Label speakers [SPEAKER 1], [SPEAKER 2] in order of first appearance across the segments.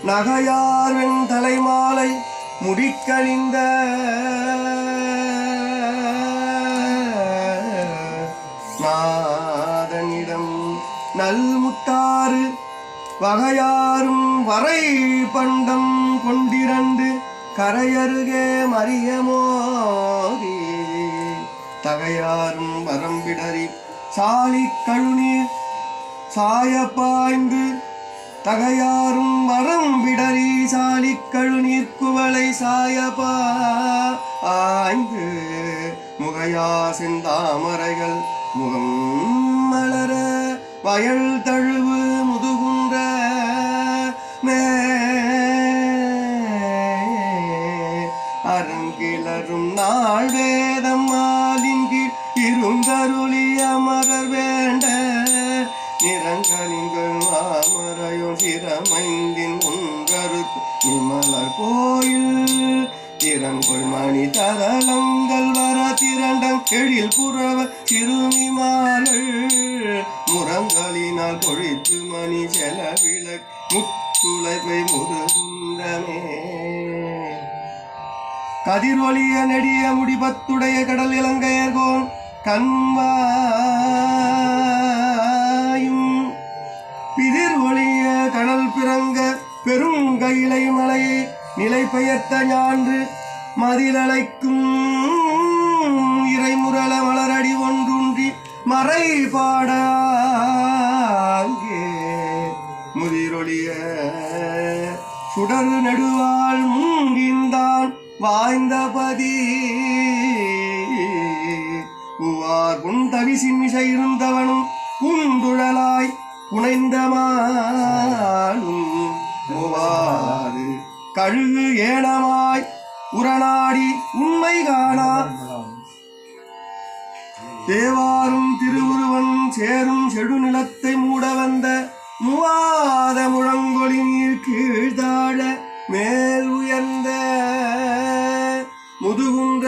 [SPEAKER 1] நகையார்வென் தலைமாலை முடிக்கணிந்த நாதனிடம் நல்முத்தாறு வகையாரும் வரை பண்டம் கொண்டிரண்டு கரையருகே மரியமோதி தகையாரும் வரம்பிடறி சாலி கழுநீர் சாய பாய்ந்து தகையாரும் வரம்பிடறி சாலி கழுநீர் குவளை சாய பாய்ந்து முகையா செந்தாமரைகள் முகம் மலர வயல் தழுவு முதுகுன்ற அரங்கிலரும் நாள் வேதம் மாலின் கீழ் இருந்தருளி அமரர் வேண்ட நிறங்களின்கள் மாமரையோ சிரமைந்தின் ஒன்றருக்கு நிமலர் கோயில் திறங்கொள் மணி தரலங்கள் வர திரண்டம் எழில் புறவ சிறுமிமார்கள் முரங்களினால் பொழித்து மணி செலவிளக் முத்துளைப்பை முதுகுன்றமே கதிரொலிய நெடிய முடிபத்துடைய கடல் இலங்கையர்கோன் கண்வாயும் பிதிர் ஒளிய கடல் பிறங்க பெருங்கயிலை மலையை நிலை பெயர்த்த ஞான்று மதிலழைக்கும் இறைமுரள மலரடி ஒன்றுன்றி மறை பாட முதிரொளிய சுடர் நெடுவாள் முங்கின்தான் வாய்ந்தபதி உவார் புந்தவிசின் மிசை இருந்தவனும் பூந்துழலாய் புனைந்தமாலும் உவாறு கழுகு ஏனமாய் உரணாடி உண்மை காணா தேவாரும் திருவுருவன் சேரும் செடு நிலத்தை மூட வந்த மூவாத முழங்கொழி நீர் கீழ்தாழ மேல் உயர்ந்த முதுகுன்ற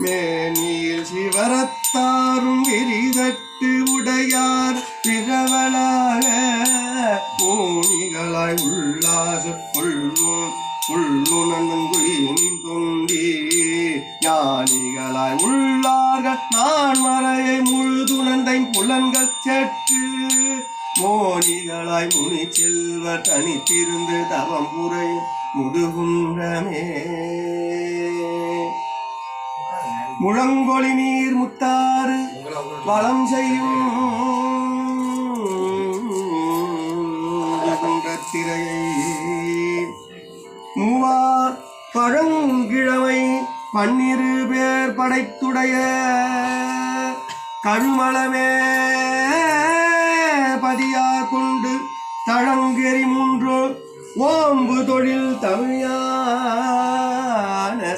[SPEAKER 1] மேனியில் சிவரத்தாரும் விரிதட்டு உடையார் பிறவளாக ஊனிகளாய் உள்ளாசு உள்ளுணங்குழியின் தொண்டி ஞானிகளாய் உள்ளார்கள் நான் மறையை முழுதுணர்ந்த புலன்கள் செற்று மோனிகளாய் முனி செல்வ தனித்திருந்து தவம் புரை முதுகுன்றமே முழங்கொழி நீர் முத்தாறு வளம் செய்யும் திரையை மூவார் பழங்கிழமை 12 பேர் படைத்துடைய கழுமளமே பதியார் கொண்டு தழங்கெறி 3 ஓம்பு தொழில் தமிழான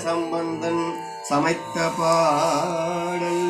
[SPEAKER 1] சம்பந்தன் சமைத்த பாடல்